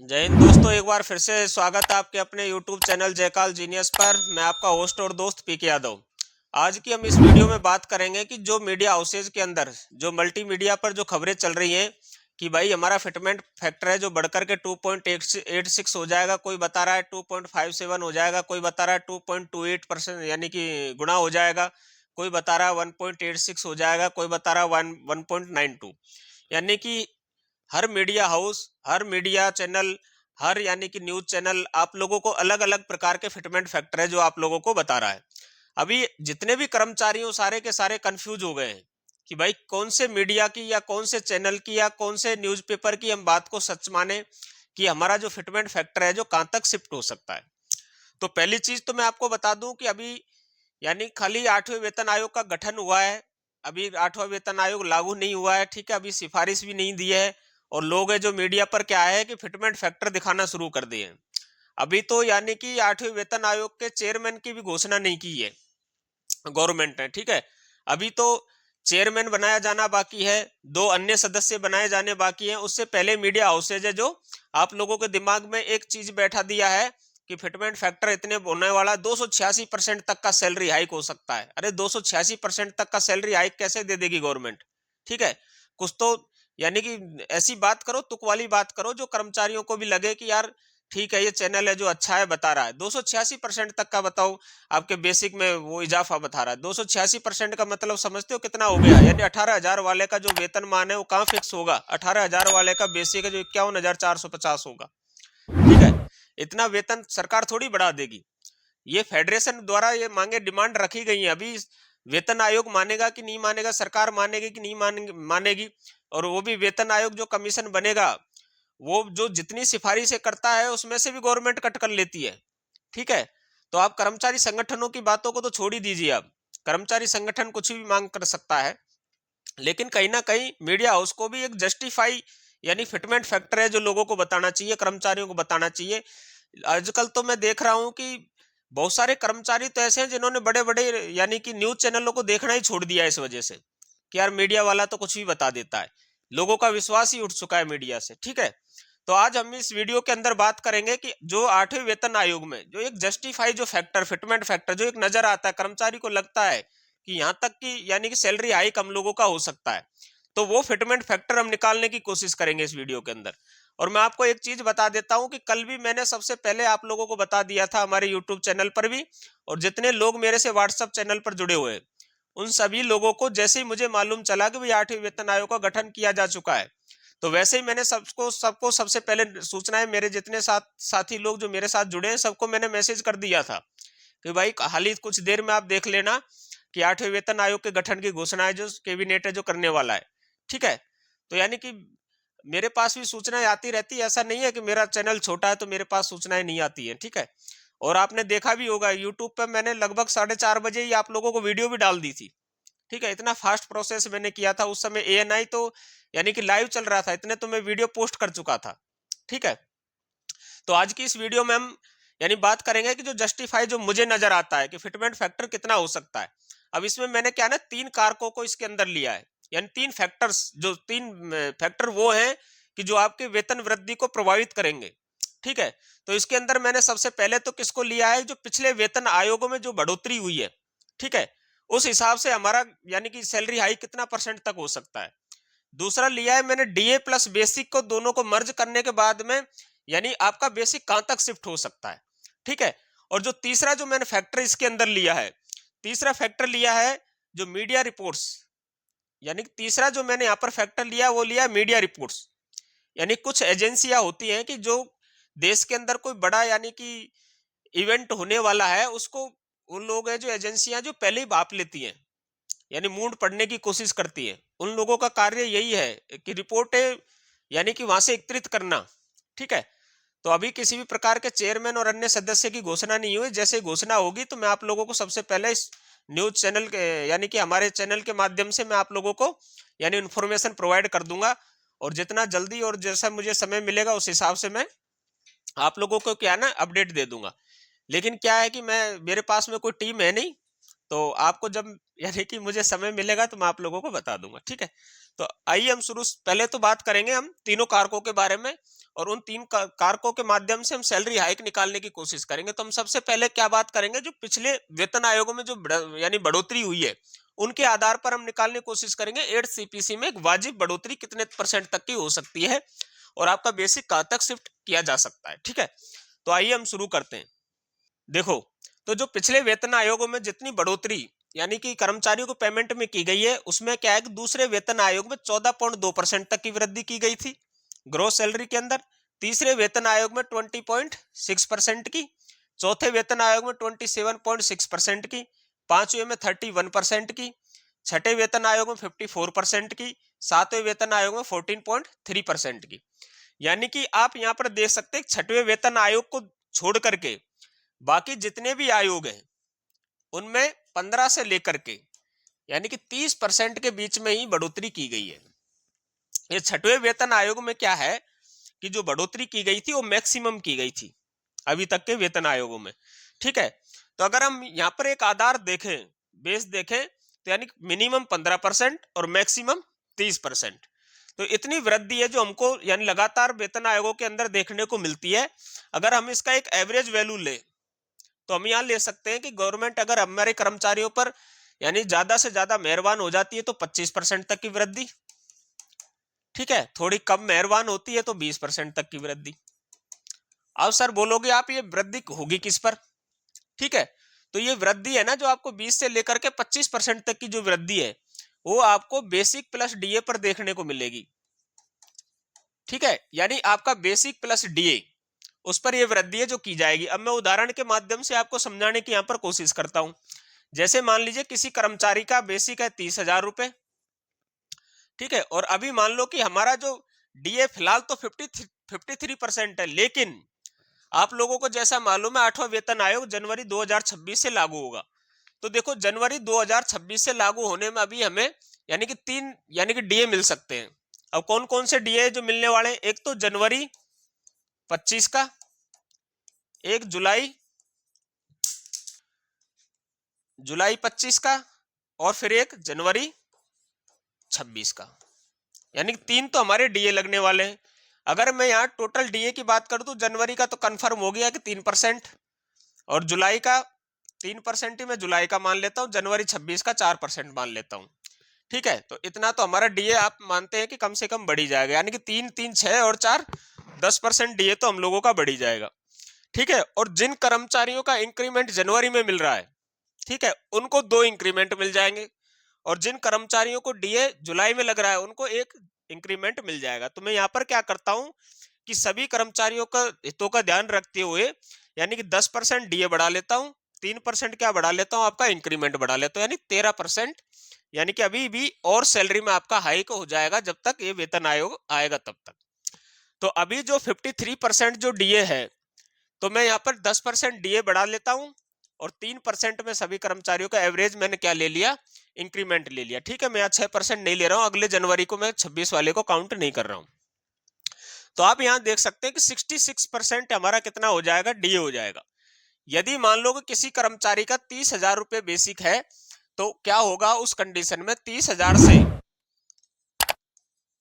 जय हिंद दोस्तों, एक बार फिर से स्वागत है आपके अपने YouTube चैनल जयकाल जीनियस पर। मैं आपका होस्ट और दोस्त पीके यादव। आज की हम इस वीडियो में बात करेंगे कि जो मीडिया हाउसेज के अंदर जो मल्टीमीडिया पर जो खबरें चल रही हैं कि भाई हमारा फिटमेंट फैक्टर है जो बढ़कर के 2.86 हो जाएगा, कोई बता रहा है 2.57 हो जाएगा, कोई बता रहा है 2.28% यानी कि गुना हो जाएगा, कोई बता रहा है 1.86 हो जाएगा, कोई बता रहा है 1.92। यानी कि हर मीडिया हाउस, हर मीडिया चैनल, हर यानी कि न्यूज चैनल आप लोगों को अलग अलग प्रकार के फिटमेंट फैक्टर है जो आप लोगों को बता रहा है। अभी जितने भी कर्मचारी हो सारे के सारे कंफ्यूज हो गए हैं कि भाई कौन से मीडिया की या कौन से चैनल की या कौन से न्यूज़पेपर की हम बात को सच माने कि हमारा जो फिटमेंट फैक्टर है जो कहाँ तक शिफ्ट हो सकता है। तो पहली चीज तो मैं आपको बता दूं कि अभी यानी खाली 8वें वेतन आयोग का गठन हुआ है। अभी 8वां वेतन आयोग लागू नहीं हुआ है, ठीक है, अभी सिफारिश भी नहीं दी है। और लोग है जो मीडिया पर क्या है कि फिटमेंट फैक्टर दिखाना शुरू कर दिए हैं। अभी तो यानी कि 8वें वेतन आयोग के चेयरमैन की भी घोषणा नहीं की है गवर्नमेंट ने, ठीक है। अभी तो चेयरमैन बनाया जाना बाकी है, दो अन्य सदस्य बनाए जाने बाकी हैं। उससे पहले मीडिया हाउसेज है जो आप लोगों के दिमाग में एक चीज बैठा दिया है कि फिटमेंट फैक्टर इतने होने वाला, 286% तक का सैलरी हाइक हो सकता है। अरे 286% तक का सैलरी हाइक कैसे दे देगी गवर्नमेंट? ठीक है, कुछ तो यानी कि ऐसी बात करो, तुक वाली बात करो जो कर्मचारियों को भी लगे कि यार ठीक है, ये चैनल है जो अच्छा है बता रहा है। 286% तक का बताओ, आपके बेसिक में वो इजाफा बता रहा है। 286% का मतलब समझते हो कितना हो गया? यानी 18,000 वाले का जो वेतनमान है वो कहाँ फिक्स होगा? 18,000 वाले का बेसिक है जो 51,450 होगा, ठीक है। इतना वेतन सरकार थोड़ी बढ़ा देगी। ये फेडरेशन द्वारा ये मांगे डिमांड रखी गई है। अभी वेतन आयोग मानेगा कि नहीं मानेगा, सरकार मानेगी कि नहीं मानेगी। और वो भी वेतन आयोग जो कमीशन बनेगा वो जो जितनी सिफारिशें करता है उसमें से भी गवर्नमेंट कट कर लेती है, ठीक है। तो आप कर्मचारी संगठनों की बातों को तो छोड़ ही दीजिए। आप कर्मचारी संगठन कुछ भी मांग कर सकता है, लेकिन कहीं ना कहीं मीडिया हाउस को भी एक जस्टिफाई यानी फिटमेंट फैक्टर है जो लोगों को बताना चाहिए, कर्मचारियों को बताना चाहिए। आजकल तो मैं देख रहा हूं कि बहुत सारे कर्मचारी तो ऐसे हैं जिन्होंने बड़े बड़े यानी कि न्यूज चैनलों को देखना ही छोड़ दिया है इस वजह से कि यार मीडिया वाला तो कुछ भी बता देता है। लोगों का विश्वास ही उठ चुका है मीडिया से, ठीक है। तो आज हम इस वीडियो के अंदर बात करेंगे कि जो 8वें वेतन आयोग में जो एक जस्टिफाई जो फैक्टर फिटमेंट फैक्टर जो एक नजर आता है, कर्मचारी को लगता है कि यहाँ तक कि यानी कि सैलरी हाइक हम लोगों का हो सकता है, तो वो फिटमेंट फैक्टर हम निकालने की कोशिश करेंगे इस वीडियो के अंदर। और मैं आपको एक चीज बता देता हूं कि कल भी मैंने सबसे पहले आप लोगों को बता दिया था हमारे यूट्यूब चैनल पर भी, और जितने लोग मेरे से व्हाट्सएप चैनल पर जुड़े हुए हैं उन सभी लोगों को जैसे ही मुझे मालूम चला कि भाई 8वें वेतन आयोग का गठन किया जा चुका है, तो वैसे ही मैंने सबको सबको सबसे पहले सूचनाएं, मेरे जितने साथी लोग जो मेरे साथ जुड़े हैं सबको मैंने मैसेज कर दिया था कि भाई हाल ही कुछ देर में आप देख लेना कि 8वें वेतन आयोग के गठन की घोषणा है जो कैबिनेट है जो करने वाला है, ठीक है। तो यानी कि मेरे पास भी सूचनाएं आती रहती है, ऐसा नहीं है कि मेरा चैनल छोटा है तो मेरे पास सूचनाएं नहीं आती है, ठीक है। और आपने देखा भी होगा यूट्यूब पे मैंने लगभग 4:30 बजे ही आप लोगों को वीडियो भी डाल दी थी, ठीक है। इतना फास्ट प्रोसेस मैंने किया था उस समय, एएनआई तो यानी कि लाइव चल रहा था, इतने तो मैं वीडियो पोस्ट कर चुका था, ठीक है। तो आज की इस वीडियो में हम यानी बात करेंगे कि जो जस्टिफाई जो मुझे नजर आता है कि फिटमेंट फैक्टर कितना हो सकता है। अब इसमें मैंने क्या ना 3 कारकों को इसके अंदर लिया है, यानी 3 फैक्टर्स, जो 3 फैक्टर वो हैं कि जो आपके वेतन वृद्धि को प्रभावित करेंगे, ठीक है। तो इसके अंदर मैंने सबसे पहले तो किसको लिया है, जो पिछले वेतन आयोगों में जो बढ़ोतरी हुई है, ठीक है, उस हिसाब से हमारा यानी कि सैलरी हाई कितना परसेंट तक हो सकता है। दूसरा लिया है मैंने डीए प्लस बेसिक को, दोनों को मर्ज करने के बाद में यानी आपका बेसिक कहां तक शिफ्ट हो सकता है, ठीक है। और जो तीसरा जो मैंने फैक्टर इसके अंदर लिया है, तीसरा फैक्टर लिया है जो मीडिया रिपोर्ट्स, यानी कि तीसरा जो मैंने यहाँ पर फैक्टर लिया वो लिया मीडिया रिपोर्ट्स। यानी कुछ एजेंसियां होती हैं कि जो देश के अंदर कोई बड़ा यानी कि इवेंट होने वाला है उसको, उन लोग हैं जो एजेंसियां जो पहले ही भाप लेती हैं, यानी मूड पढ़ने की कोशिश करती है। उन लोगों का कार्य यही है कि रिपोर्टें यानी कि वहां से एकत्रित करना, ठीक है। तो अभी किसी भी प्रकार के चेयरमैन और अन्य सदस्य की घोषणा नहीं हुई, जैसे घोषणा होगी तो मैं आप लोगों को सबसे पहले इस न्यूज चैनल के यानी कि हमारे चैनल के माध्यम से मैं आप लोगों को यानी इन्फॉर्मेशन प्रोवाइड कर दूंगा। और जितना जल्दी और जैसा मुझे समय मिलेगा उस हिसाब से मैं आप लोगों को क्या ना अपडेट दे दूंगा। लेकिन क्या है कि मैं मेरे पास में कोई टीम है नहीं, तो आपको जब यानी कि मुझे समय मिलेगा तो मैं आप लोगों को बता दूंगा, ठीक है। तो आइए हम पहले तो बात करेंगे हम तीनों कारकों के बारे में, और उन तीन कारकों के माध्यम से हम सैलरी हाइक निकालने की कोशिश करेंगे। तो हम सबसे पहले क्या बात करेंगे, जो पिछले वेतन आयोगों में जो यानी बढ़ोतरी हुई है, उनके आधार पर हम निकालने की कोशिश करेंगे 8 सीपीसी में एक वाजिब बढ़ोतरी कितने % तक की हो सकती है, और आपका बेसिक कहां तक शिफ्ट किया जा सकता है, ठीक है। तो आइए हम शुरू करते हैं। देखो, तो जो पिछले वेतन आयोगों में जितनी बढ़ोतरी यानी कि कर्मचारियों को पेमेंट में की गई है, उसमें क्या है कि दूसरे वेतन आयोग में 14.2% तक की वृद्धि की गई थी ग्रोस सैलरी के अंदर, तीसरे वेतन आयोग में 20.6% की, चौथे वेतन आयोग में 27.6% की, पांचवें में 31% की, छठे वेतन आयोग में 54% की, सातवें वेतन आयोग में 14.3% की। यानी कि आप यहाँ पर देख सकते हैं छठवें वेतन आयोग को छोड़ करके बाकी जितने भी आयोग हैं उनमें 15 से लेकर के यानी कि 30% के बीच में ही बढ़ोतरी की गई है। ये छठवें वेतन आयोग में क्या है कि जो बढ़ोतरी की गई थी वो मैक्सिमम की गई थी अभी तक के वेतन आयोगों में, ठीक है। तो अगर हम यहाँ पर एक आधार देखें, बेस देखें, तो यानी मिनिमम 15% और मैक्सिमम 30%। तो इतनी वृद्धि है जो हमको यानी लगातार वेतन आयोगों के अंदर देखने को मिलती है। अगर हम इसका एक एवरेज वैल्यू ले तो हम यहाँ ले सकते हैं कि गवर्नमेंट अगर हमारे कर्मचारियों पर यानी ज्यादा से ज्यादा मेहरबान हो जाती है तो 25% तक की वृद्धि, ठीक है। थोड़ी कम मेहरबान होती है तो 20% तक की वृद्धि। अब सर बोलोगे आप ये वृद्धि होगी किस पर, ठीक है। तो ये वृद्धि है ना जो आपको 20 से लेकर के 25% तक की जो वृद्धि है वो आपको बेसिक प्लस डीए पर देखने को मिलेगी, ठीक है। यानी आपका बेसिक प्लस डीए उस पर यह वृद्धि है जो की जाएगी। अब मैं उदाहरण के माध्यम से आपको समझाने की यहां पर कोशिश करता हूं। जैसे मान लीजिए किसी कर्मचारी का बेसिक है 30,000 रुपए, ठीक है, और अभी मान लो कि हमारा जो डीए फिलहाल तो 53% है, लेकिन आप लोगों को जैसा मालूम है 8वां वेतन आयोग जनवरी 2026 से लागू होगा। तो देखो जनवरी 2026 से लागू होने में अभी हमें यानी कि 3 यानी कि डीए मिल सकते हैं। अब कौन कौन से डीए जो मिलने वाले हैं, एक तो जनवरी 25 का, एक जुलाई 25 का, और फिर एक जनवरी 26 का। यानी कि 3 तो हमारे डीए लगने वाले हैं। अगर मैं यहाँ टोटल डीए की बात करूं तो जनवरी का तो कंफर्म हो गया कि 3%, और जुलाई का 3% ही मैं जुलाई का मान लेता हूं, जनवरी 26 का 4% मान लेता हूं, ठीक है। तो इतना तो हमारा डीए आप मानते हैं कि कम से कम बढ़ी जाएगा, यानी कि 3 3 6 और 4 10% डीए तो हम लोगों का बढ़ी जाएगा, ठीक है। और जिन कर्मचारियों का इंक्रीमेंट जनवरी में मिल रहा है, ठीक है, उनको 2 इंक्रीमेंट मिल जाएंगे, और जिन कर्मचारियों को डीए जुलाई में लग रहा है उनको 1 इंक्रीमेंट मिल जाएगा। तो मैं यहाँ पर क्या करता हूं कि सभी कर्मचारियों का हितों का ध्यान रखते हुए यानी कि 10% डीए बढ़ा लेता हूं, 3% क्या बढ़ा लेता हूं, आपका इंक्रीमेंट बढ़ा लेता हूं, यानी 13%। यानी कि अभी भी और सैलरी में आपका हाइक हो जाएगा जब तक ये वेतन आयोग आएगा तब तक। तो अभी जो 53% जो डीए है, तो मैं यहाँ पर 10% डीए बढ़ा लेता हूं, और 3% में सभी कर्मचारियों का एवरेज मैंने क्या ले लिया, इंक्रीमेंट ले लिया, ठीक है। मैं यहाँ 6% नहीं ले रहा हूं, अगले जनवरी को मैं 26 वाले को काउंट नहीं कर रहा हूं। तो आप यहाँ देख सकते हैं कि 66% हमारा कितना हो जाएगा, डीए हो जाएगा। यदि मान लो कि किसी कर्मचारी का 30,000 रुपए बेसिक है, तो क्या होगा उस कंडीशन में 30,000 से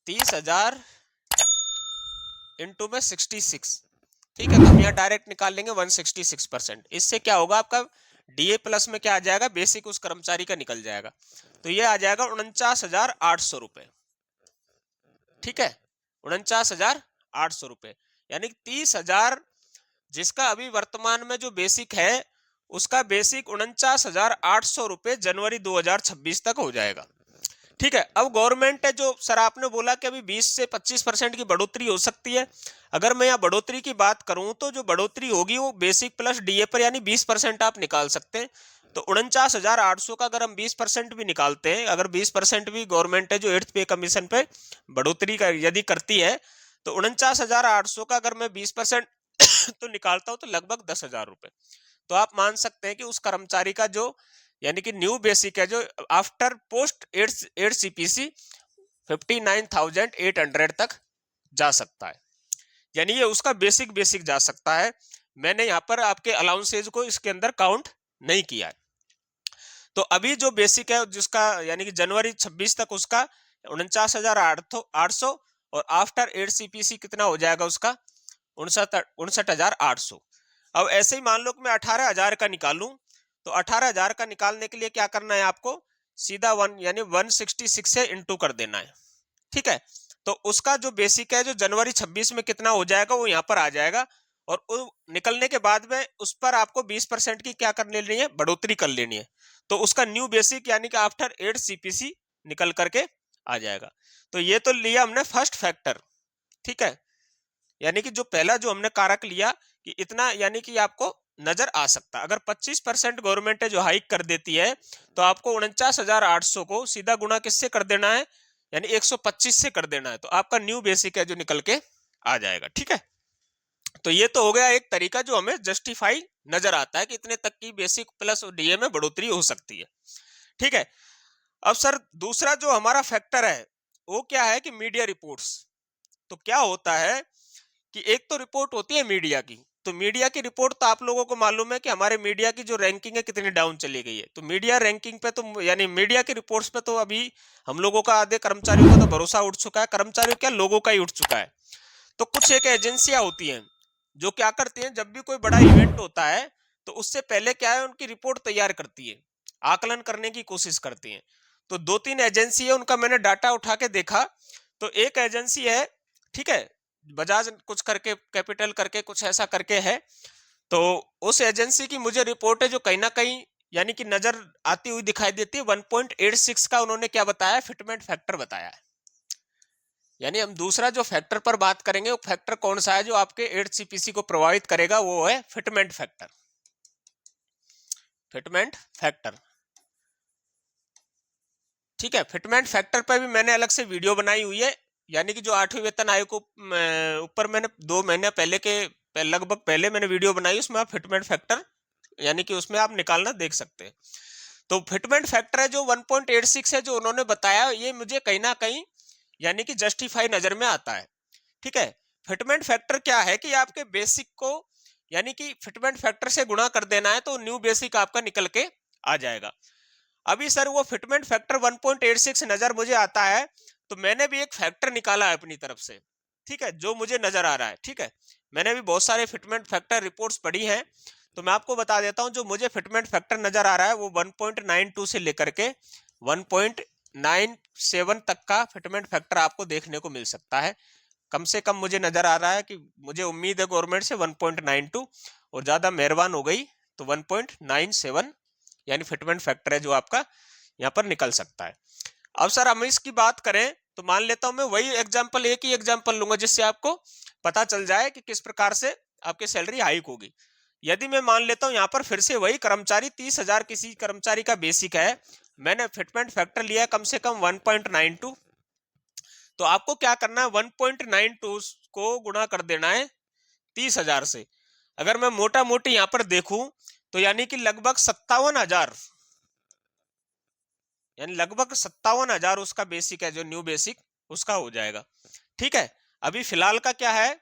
30,000 इंटू में 66, ठीक है। तो हम यहाँ डायरेक्ट निकाल लेंगे 166%। इससे क्या होगा, आपका डीए प्लस में क्या आ जाएगा, बेसिक उस कर्मचारी का निकल जाएगा। तो ये आ जाएगा 49,800 रुपए, ठीक है, 49,800 रुपए। यानी 30,000 जिसका अभी वर्तमान में जो बेसिक है उसका बेसिक 49,800 रुपए जनवरी 2026 तक हो जाएगा, ठीक है। अब गवर्नमेंट है जो सर आपने बोला कि अभी 20 से 25% की बढ़ोतरी हो सकती है। अगर मैं यहाँ बढ़ोतरी की बात करूं तो जो बढ़ोतरी होगी वो बेसिक प्लस डीए पर यानी 20% आप निकाल सकते हैं। तो 49,800 का अगर हम 20% भी निकालते हैं, अगर 20% भी गवर्नमेंट है जो 8th पे कमीशन पे बढ़ोतरी का यदि करती है, तो 49,800 का अगर मैं 20% तो निकालता हूं तो लगभग 10,000 रुपए। तो आप मान सकते हैं कि उस कर्मचारी का जो यानी कि न्यू बेसिक है जो आफ्टर पोस्ट 8 सीपीसी 59,800 तक जा सकता है, यानी ये उसका बेसिक जा सकता है। मैंने यहाँ पर आपके अलाउंसेज को इसके अंदर काउंट नहीं किया है। तो अभी जो बेसिक है जिसका यानी कि जनवरी 26 तक उसका 49,800 और आफ्टर 8 सीपीसी कितना हो जाएगा उसका 59,800। अब ऐसे ही मान लो कि मैं 18,000 का निकालूं, तो 18,000 का निकालने के लिए क्या करना है आपको, सीधा 166 से इंटू कर देना है। ठीक है, तो उसका जो बेसिक है जो जनवरी 26 में कितना हो जाएगा वो यहाँ पर आ जाएगा, और निकलने के बाद में उस पर आपको 20% की क्या कर लेनी है, बढ़ोतरी कर लेनी है। तो उसका न्यू बेसिक यानी कि आफ्टर 8 सीपीसी निकल करके आ जाएगा। तो ये तो लिया हमने फर्स्ट फैक्टर। ठीक है, यानी कि जो पहला जो हमने कारक लिया कि इतना यानी कि आपको नजर आ सकता है। अगर 25% गवर्नमेंट जो हाइक कर देती है तो आपको 49,800 को सीधा गुणा किससे कर देना है, यानी 125 से कर देना है, तो आपका न्यू बेसिक है जो निकल के आ जाएगा। ठीक है, तो ये तो हो गया एक तरीका जो हमें जस्टिफाई नजर आता है कि इतने तक की बेसिक प्लस डीए में बढ़ोतरी हो सकती है। ठीक है, अब सर दूसरा जो हमारा फैक्टर है वो क्या है कि मीडिया रिपोर्ट्स। तो क्या होता है कि एक तो रिपोर्ट होती है मीडिया की, तो मीडिया की रिपोर्ट तो आप लोगों को मालूम है कि हमारे मीडिया की जो रैंकिंग है कितनी डाउन चली गई है। तो मीडिया रैंकिंग पे तो यानी मीडिया की रिपोर्ट्स पे तो अभी हम लोगों का आधे कर्मचारियों का तो भरोसा उठ चुका है, कर्मचारियों क्या लोगों का ही उठ चुका है। तो कुछ एक एजेंसियां होती हैं जो क्या करती हैं, जब भी कोई बड़ा इवेंट होता है तो उससे पहले क्या है उनकी रिपोर्ट तैयार करती है, आकलन करने की कोशिश करती हैं। तो 2-3 एजेंसी है उनका मैंने डाटा उठा के देखा। तो एक एजेंसी है, ठीक है, बजाज कुछ करके कैपिटल करके कुछ ऐसा करके है। तो उस एजेंसी की मुझे रिपोर्ट है जो कहीं ना कहीं यानी कि नजर आती हुई दिखाई देती है। 1.86 का उन्होंने क्या बताया, फिटमेंट फैक्टर बताया है। यानी हम दूसरा जो फैक्टर पर बात करेंगे वो फैक्टर कौन सा है जो आपके 8 सीपीसी को प्रभावित करेगा, वो है फिटमेंट फैक्टर। फिटमेंट फैक्टर, ठीक है, फिटमेंट फैक्टर पर भी मैंने अलग से वीडियो बनाई हुई है। यानी कि जो 8वीं वेतन आयोग को ऊपर मैंने 2 महीने पहले के लगभग पहले मैंने वीडियो बनाई, उसमें आप फिटमेंट फैक्टर यानी कि उसमें आप निकालना देख सकते हैं। तो फिटमेंट फैक्टर है जो 1.86 है जो उन्होंने बताया, ये मुझे कहीं ना कहीं यानी कि जस्टिफाई नजर में आता है। ठीक है, फिटमेंट फैक्टर क्या है कि आपके बेसिक को यानी कि फिटमेंट फैक्टर से गुणा कर देना है तो न्यू बेसिक आपका निकल के आ जाएगा। अभी सर वो फिटमेंट फैक्टर 1.86 नजर मुझे आता है, तो मैंने भी एक फैक्टर निकाला है अपनी तरफ से। ठीक है, जो मुझे नजर आ रहा है। ठीक है, मैंने भी बहुत सारे फिटमेंट फैक्टर रिपोर्ट्स पढ़ी हैं, तो मैं आपको बता देता हूं जो मुझे फिटमेंट फैक्टर नजर आ रहा है वो 1.92 से लेकर के 1.97 तक का फिटमेंट फैक्टर आपको देखने को मिल सकता है। कम से कम मुझे नजर आ रहा है कि मुझे उम्मीद है गवर्नमेंट से 1.92, और ज्यादा मेहरबान हो गई तो 1.97 यानी फिटमेंट फैक्टर है जो आपका यहाँ पर निकल सकता है। अब सर हम इसकी बात करें तो मान लेता हूं मैं वही एग्जांपल, एक ही एग्जांपल लूंगा जिससे आपको पता चल जाए कि किस प्रकार से आपकी सैलरी हाइक होगी। यदि मैं मान लेता हूं यहाँ पर फिर से वही कर्मचारी 30,000 किसी कर्मचारी का बेसिक है, मैंने फिटमेंट फैक्टर लिया कम से कम 1.92, तो आपको क्या करना है 1.92 को गुणा कर देना है 30,000 से। अगर मैं मोटा मोटी यहां पर देखूं तो यानी कि लगभग 57,000, यानी लगभग 57,000 उसका बेसिक है जो न्यू बेसिक उसका हो जाएगा। ठीक है, अभी फिलहाल का क्या है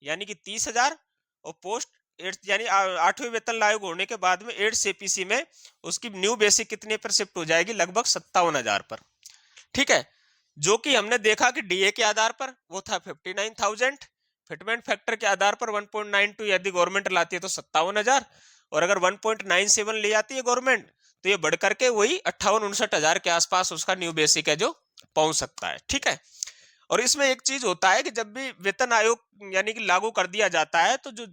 यानी कि 30,000, और पोस्ट 8 यानी 8वीं वेतन लागू होने के बाद में 8 सीपीसी में उसकी न्यू बेसिक कितने पर शिफ्ट हो जाएगी, लगभग 57,000 पर। ठीक है, जो कि हमने देखा कि डीए के आधार पर वो था 59,000, फिटमेंट फैक्टर के आधार पर 1.92 यदि गवर्नमेंट लाती है तो 57,000, और अगर 1.97 ले आती है गवर्नमेंट तो ये बढ़ करके वही 58-59,000 के आसपास उसका न्यू बेसिक है जो पहुंच सकता है। ठीक है, और इसमें एक चीज होता है कि जब भी वेतन आयोग यानी कि लागू कर दिया जाता है तो जो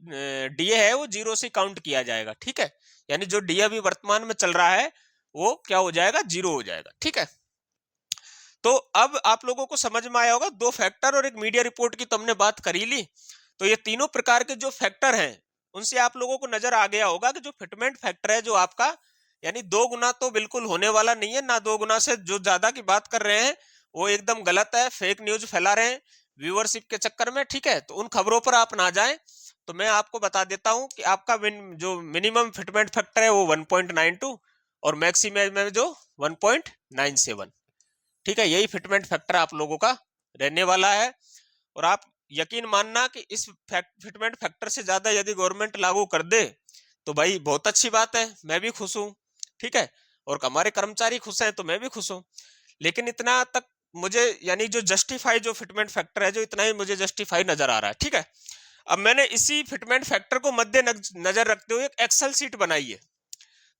डीए है वो 0 से काउंट किया जाएगा। ठीक है, यानी जो डीए अभी वर्तमान में चल रहा है वो क्या हो जाएगा, 0 हो जाएगा। ठीक है, तो अब आप लोगों को समझ में आया होगा, 2 फैक्टर और एक मीडिया रिपोर्ट की तो हमने बात कर ही ली। तो ये तीनों प्रकार के जो फैक्टर हैं उनसे आप लोगों को नजर आ गया होगा कि जो फिटमेंट फैक्टर है जो आपका यानी 2 गुना तो बिल्कुल होने वाला नहीं है ना, 2 गुना से जो ज्यादा की बात कर रहे हैं वो एकदम गलत है, फेक न्यूज फैला रहे हैं व्यूअरशिप के चक्कर में। ठीक है, तो उन खबरों पर आप ना जाएं। तो मैं आपको बता देता हूं कि आपका जो मिनिमम फिटमेंट फैक्टर है वो 1.92 और मैक्सिमम में जो 1.97। ठीक है, यही फिटमेंट फैक्टर आप लोगों का रहने वाला है। और आप यकीन मानना कि इस फिटमेंट फैक्टर से ज्यादा यदि गवर्नमेंट लागू कर दे तो भाई बहुत अच्छी बात है, मैं भी खुश हूं। ठीक है, और हमारे कर्मचारी खुश हैं तो मैं भी खुश हूँ। लेकिन इतना तक मुझे यानी जो जस्टिफाई जो फिटमेंट फैक्टर है, जो इतना ही मुझे जस्टिफाई नजर आ रहा है। ठीक है, अब मैंने इसी फिटमेंट फैक्टर को मद्दे नजर रखते हुए एक एक्सेल शीट बनाई है।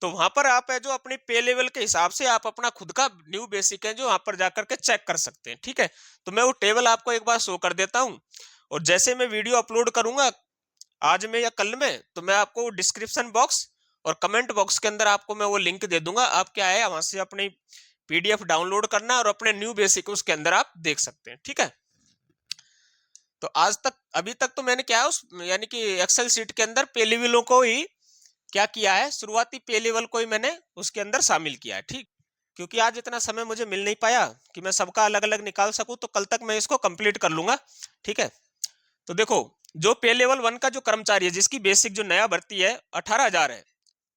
तो वहां पर आप है जो अपनी पे लेवल के हिसाब से आप अपना खुद का न्यू बेसिक है जो वहां पर जाकर के चेक कर सकते हैं। ठीक है, तो मैं वो टेबल आपको एक बार शो कर देता हूं, और जैसे मैं वीडियो अपलोड करूंगा आज में या कल में, तो मैं आपको डिस्क्रिप्शन बॉक्स और कमेंट बॉक्स के अंदर आपको मैं वो लिंक दे दूंगा। आप क्या है वहां से अपनी पीडीएफ डाउनलोड करना और अपने न्यू बेसिक उसके अंदर आप देख सकते हैं। ठीक है, तो आज तक अभी तक तो मैंने क्या है उस यानी कि एक्सेल शीट के अंदर पे लेवलों को ही क्या किया है, शुरुआती पे लेवल को ही मैंने उसके अंदर शामिल किया है। ठीक, क्योंकि आज इतना समय मुझे मिल नहीं पाया कि मैं सबका अलग अलग निकाल सकूं, तो कल तक मैं इसको कंप्लीट कर लूंगा। ठीक है, तो देखो, जो पे लेवल 1 का जो कर्मचारी है जिसकी बेसिक जो नया भर्ती है 18,000 है,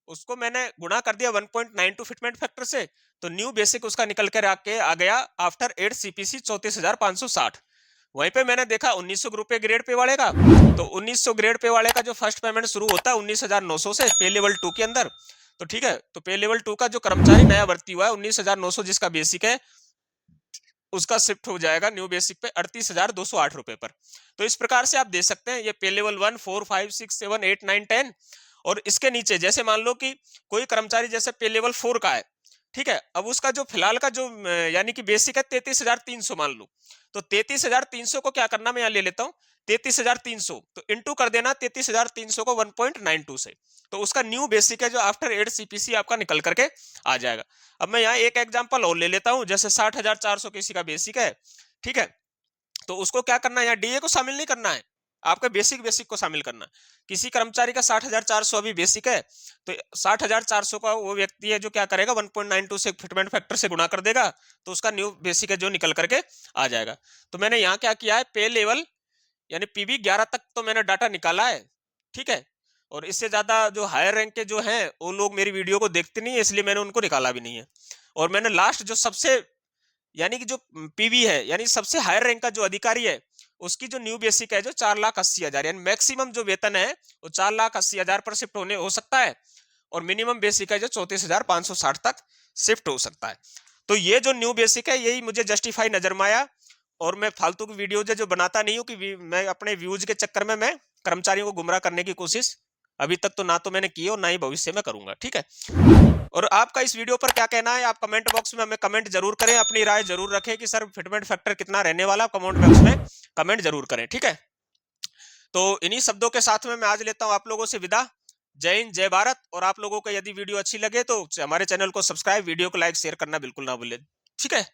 उसको मैंने गुणा कर दिया 1.92 फिटमेंट फैक्टर से, तो न्यू बेसिक उसका निकल कर आके आ गया आफ्टर 8 सीपीसी 34,560। वहीं पे मैंने देखा 1900 रुपए ग्रेड पे वाले का, तो 1900 ग्रेड पे वाले का जो फर्स्ट पेमेंट शुरू होता है 19,900 से पे लेवल 2 के अंदर। तो ठीक है, तो पे लेवल 2 का जो कर्मचारी नया भर्ती हुआ है 19,900 जिसका बेसिक है, उसका शिफ्ट हो जाएगा न्यू बेसिक पे 38,208 रुपए पर। तो इस प्रकार से आप दे सकते हैं ये पे लेवल 1, 4, 5, 6, 7, 8, 9, 10। और इसके नीचे जैसे मान लो कि कोई कर्मचारी जैसे पे लेवल 4 का है, ठीक है, अब उसका जो फिलहाल का जो यानी कि बेसिक है 33,300 मान लो, तो 33,300 को क्या करना, मैं यहाँ ले लेता हूँ 33,300, तो इंटू कर देना 33,300 को 1.92 से, तो उसका न्यू बेसिक है जो आफ्टर 8 सीपीसी आपका निकल करके आ जाएगा। अब मैं यहाँ एक एग्जांपल और ले लेता हूँ, जैसे 60,400 किसी का बेसिक है। ठीक है, तो उसको क्या करना है, यहाँ डीए को शामिल नहीं करना है, आपका बेसिक बेसिक को शामिल करना है। किसी कर्मचारी का 60,400 अभी बेसिक है, तो 60,400 का वो व्यक्ति है जो क्या करेगा 1.92 से फिटमेंट फैक्टर से गुणा कर देगा, तो उसका न्यू बेसिक है जो निकल करके आ जाएगा। तो मैंने यहाँ क्या किया है, पे लेवल यानी पीवी 11 तक तो मैंने डाटा निकाला है। ठीक है, और इससे ज्यादा जो हायर रैंक के जो हैं वो लोग मेरी वीडियो को देखते नहीं है, इसलिए मैंने उनको निकाला भी नहीं है। और मैंने लास्ट जो सबसे यानी कि जो पीवी है यानी सबसे हायर रैंक का जो अधिकारी है, उसकी जो न्यू बेसिक है जो 4,80,000 यानी मैक्सिमम जो वेतन है वो 4,80,000 पर शिफ्ट होने हो सकता है, और मिनिमम बेसिक है जो 34,560 तक शिफ्ट हो सकता है। तो ये जो न्यू बेसिक है यही मुझे जस्टिफाई नजर में आया, और मैं फालतू की वीडियो जो बनाता नहीं हूँ कि मैं अपने व्यूज के चक्कर में मैं कर्मचारियों को गुमराह करने की कोशिश अभी तक तो ना तो मैंने की और ना ही भविष्य में करूंगा। ठीक है, और आपका इस वीडियो पर क्या कहना है, आप कमेंट बॉक्स में हमें कमेंट जरूर करें, अपनी राय जरूर रखें कि सर फिटमेंट फैक्टर कितना रहने वाला, कमेंट बॉक्स में कमेंट जरूर करें। ठीक है, तो इन्हीं शब्दों के साथ में मैं आज लेता हूं आप लोगों से विदा। जय हिंद, जय भारत। और आप लोगों को यदि वीडियो अच्छी लगे तो हमारे चैनल को सब्सक्राइब, वीडियो को लाइक शेयर करना बिल्कुल ना भूलें। ठीक है।